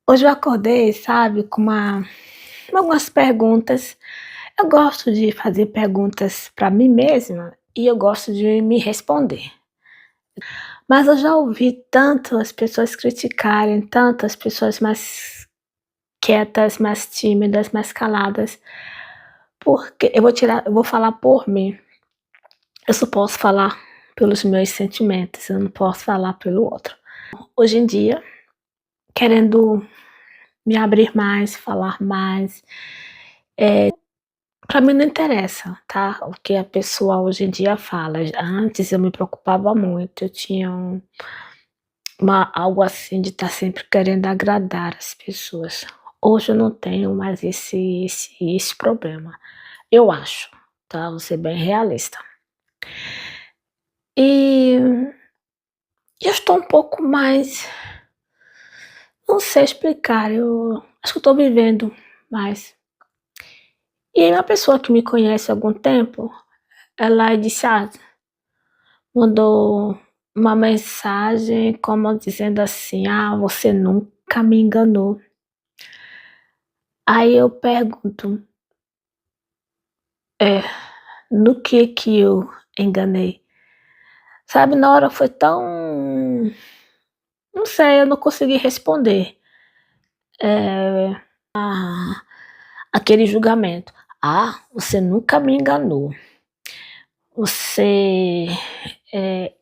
Hoje eu acordei, sabe, com algumas perguntas. Eu gosto de fazer perguntas para mim mesma e eu gosto de me responder. Mas eu já ouvi tanto as pessoas criticarem, tanto as pessoas mais quietas, mais tímidas, mais caladas, porque eu vou falar por mim. Eu só posso falar pelos meus sentimentos, eu não posso falar pelo outro. Hoje em dia, querendo me abrir mais, falar mais, pra mim não interessa, tá, o que a pessoa hoje em dia fala. Antes eu me preocupava muito, eu tinha algo assim de estar sempre querendo agradar as pessoas. Hoje eu não tenho mais esse problema, eu acho, tá, vou ser bem realista. E eu estou um pouco mais, não sei explicar, eu acho que eu estou vivendo mais. E uma pessoa que me conhece há algum tempo, ela disse: "Ah", mandou uma mensagem como dizendo assim: "Ah, você nunca me enganou". Aí eu pergunto: "É, no que eu enganei?". Sabe, na hora foi tão, não sei, eu não consegui responder. Eh, aquele julgamento: "Ah, você nunca me enganou. Você",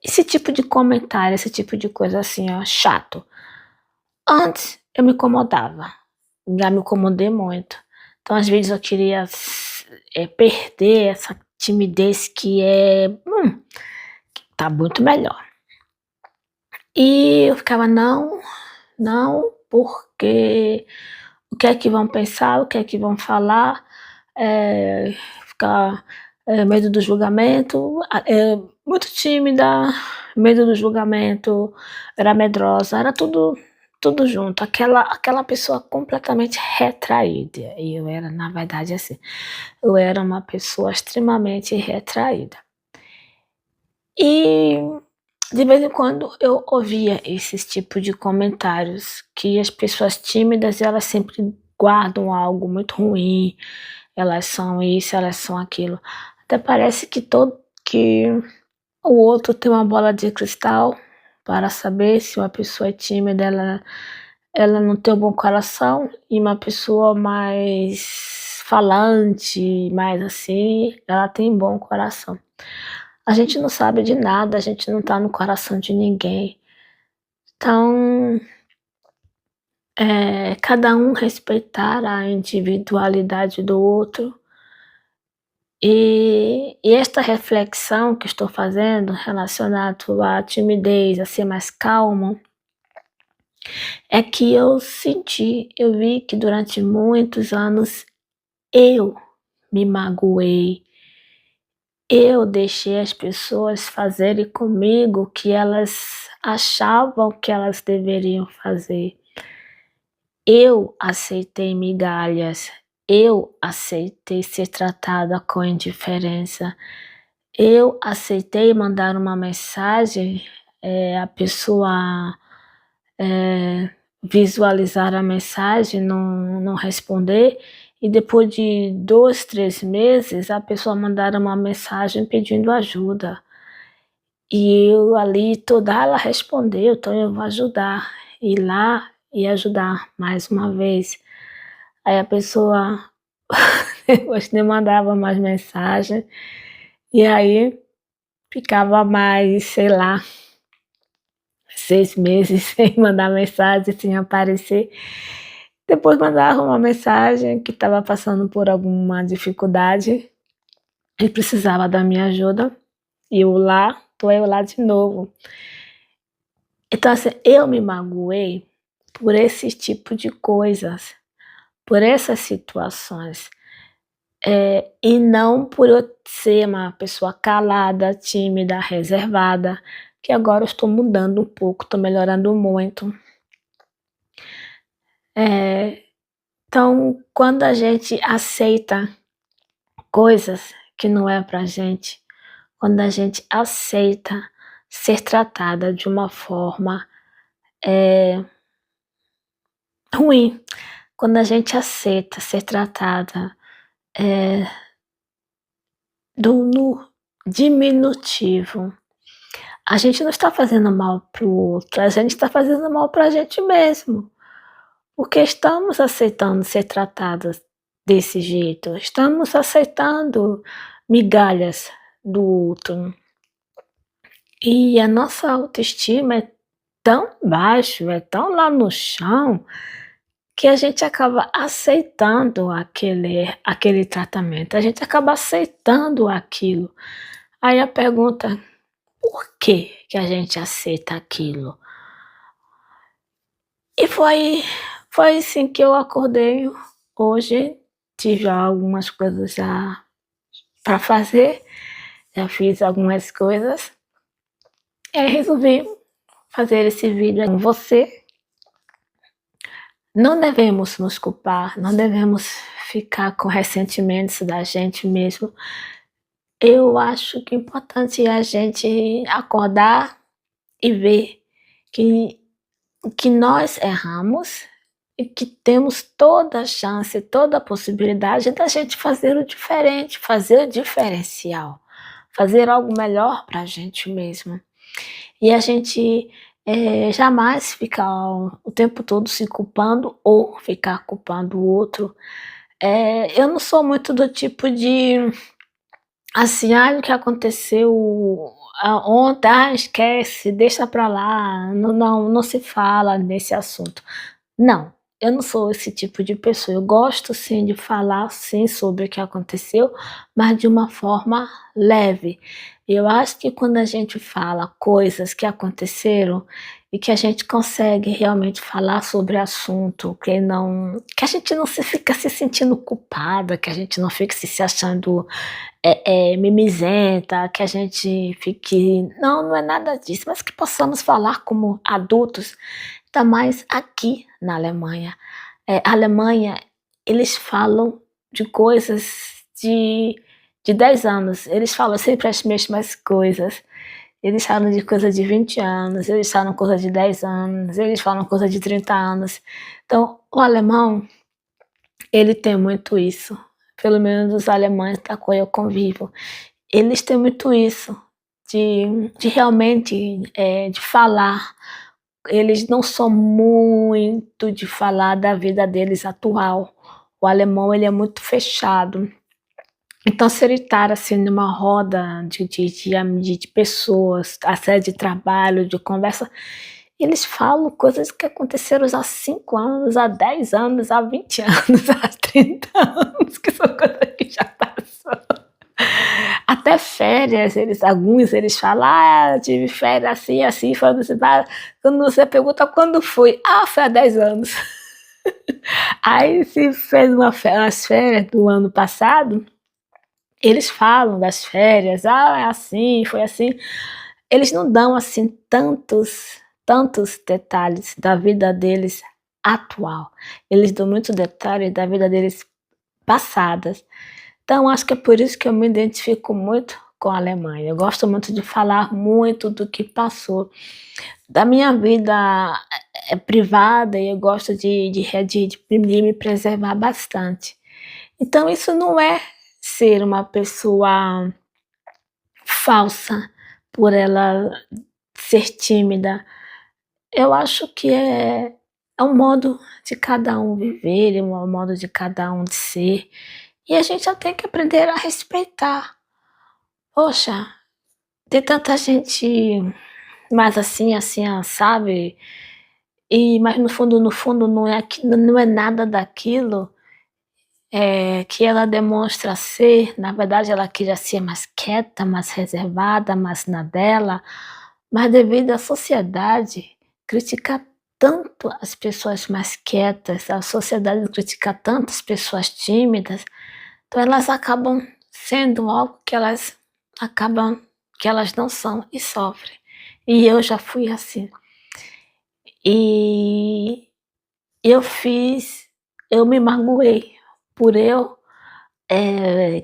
esse tipo de comentário, esse tipo de coisa assim, ó, chato. Antes eu me incomodava, já me incomodei muito. Então às vezes eu queria perder essa timidez que tá muito melhor. E eu ficava: "Não, não, porque o que é que vão pensar, o que é que vão falar", ficar, medo do julgamento, muito tímida, medo do julgamento, era medrosa, era tudo junto, aquela pessoa completamente retraída, e eu era, na verdade, assim, eu era uma pessoa extremamente retraída. E de vez em quando eu ouvia esses tipos de comentários, que as pessoas tímidas elas sempre guardam algo muito ruim, elas são isso, elas são aquilo. Até parece que o outro tem uma bola de cristal para saber se uma pessoa é tímida, ela não tem um bom coração, e uma pessoa mais falante, mais assim, ela tem bom coração. A gente não sabe de nada, a gente não tá no coração de ninguém. Então, cada um respeitar a individualidade do outro. E esta reflexão que estou fazendo relacionado à timidez, a ser mais calmo, é que eu vi que durante muitos anos eu me magoei, eu deixei as pessoas fazerem comigo o que elas achavam que elas deveriam fazer. Eu aceitei migalhas, eu aceitei ser tratada com indiferença, eu aceitei mandar uma mensagem, a pessoa, visualizar a mensagem, não responder, e depois de 2, 3 meses a pessoa mandar uma mensagem pedindo ajuda. E eu ali toda, ela respondeu, então eu vou ajudar. Ir lá e ajudar mais uma vez. Aí a pessoa depois nem mandava mais mensagem, e aí ficava mais, sei lá, 6 meses sem mandar mensagem, sem aparecer. Depois mandava uma mensagem que estava passando por alguma dificuldade e precisava da minha ajuda, e eu lá de novo. Então assim, eu me magoei por esse tipo de coisas, por essas situações. E não por eu ser uma pessoa calada, tímida, reservada, que agora eu estou mudando um pouco, estou melhorando muito. Então, quando a gente aceita coisas que não é pra gente, quando a gente aceita ser tratada de uma forma, ruim quando a gente aceita ser tratada eh, no diminutivo. A gente não está fazendo mal para o outro, a gente está fazendo mal para a gente mesmo, porque estamos aceitando ser tratadas desse jeito, estamos aceitando migalhas do outro. E a nossa autoestima é tão baixo, é tão lá no chão, que a gente acaba aceitando aquele tratamento, a gente acaba aceitando aquilo. Aí a pergunta: por que a gente aceita aquilo? E foi assim que eu acordei hoje, tive algumas coisas já para fazer, já fiz algumas coisas, e aí resolvi fazer esse vídeo com você. Não devemos nos culpar, não devemos ficar com ressentimentos da gente mesmo. Eu acho que o importante é a gente acordar e ver que nós erramos e que temos toda a chance, toda a possibilidade da gente fazer o diferente, fazer o diferencial, fazer algo melhor para a gente mesmo. E a gente jamais ficar o tempo todo se culpando ou ficar culpando o outro. Eu não sou muito do tipo de, assim, o que aconteceu ontem, esquece, deixa pra lá, não se fala nesse assunto. Não, eu não sou esse tipo de pessoa. Eu gosto sim de falar sim sobre o que aconteceu, mas de uma forma leve. Eu acho que quando a gente fala coisas que aconteceram e que a gente consegue realmente falar sobre assunto, que a gente não fica se sentindo culpada, que a gente não fica se achando mimizenta, que a gente fique, não é nada disso, mas que possamos falar como adultos, ainda mais aqui na Alemanha. A Alemanha, eles falam de coisas de 10 anos, eles falam sempre as mesmas coisas. Eles falam de coisa de 20 anos, eles falam coisa de 10 anos, eles falam coisa de 30 anos. Então, o alemão, ele tem muito isso. Pelo menos os alemães da qual eu convivo. Eles têm muito isso, de realmente de falar. Eles não são muito de falar da vida deles atual. O alemão, ele é muito fechado. Então, se ele estar assim numa roda de pessoas, até de trabalho, de conversa, eles falam coisas que aconteceram há 5 anos, há 10 anos, há 20 anos, há 30 anos, que são coisas que já passou. Até férias, alguns eles falam, tive férias assim, assim, quando você pergunta quando foi, foi há 10 anos. Aí se fez as férias do ano passado, eles falam das férias, é assim, foi assim. Eles não dão assim tantos detalhes da vida deles atual. Eles dão muitos detalhes da vida deles passadas. Então, acho que é por isso que eu me identifico muito com a Alemanha. Eu gosto muito de falar muito do que passou. Da minha vida privada, eu gosto de me preservar bastante. Então, isso não é ser uma pessoa falsa por ela ser tímida. Eu acho que é um modo de cada um viver, é um modo de cada um de ser. E a gente já tem que aprender a respeitar. Poxa, tem tanta gente mais assim, sabe? Mas no fundo não é nada daquilo que ela demonstra ser. Na verdade, ela queria ser mais quieta, mais reservada, mais na dela, mas devido à sociedade criticar tanto as pessoas mais quietas, a sociedade critica tanto as pessoas tímidas, então elas acabam sendo algo que elas não são e sofrem. E eu já fui assim. E eu me magoei por eu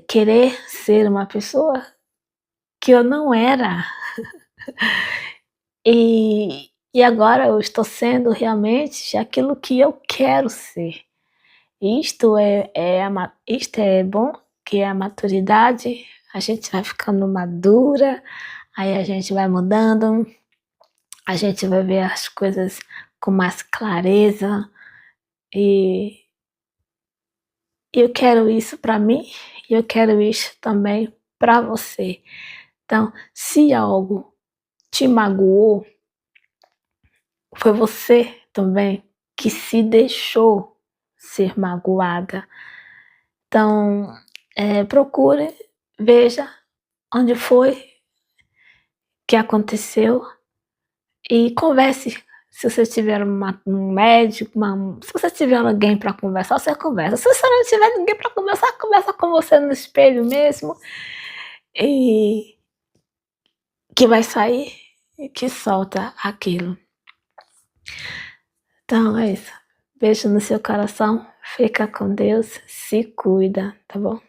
querer ser uma pessoa que eu não era. E E agora eu estou sendo realmente aquilo que eu quero ser. Isto é bom, que é a maturidade, a gente vai ficando madura, aí a gente vai mudando, a gente vai ver as coisas com mais clareza, e eu quero isso para mim, e eu quero isso também para você. Então, se algo te magoou, foi você também que se deixou ser magoada. Então, procure, veja onde foi que aconteceu e converse. Se você tiver um médico, se você tiver alguém para conversar, você conversa. Se você não tiver ninguém para conversar, conversa com você no espelho mesmo, e que vai sair e que solta aquilo. Então é isso. Beijo no seu coração, fica com Deus, se cuida, tá bom?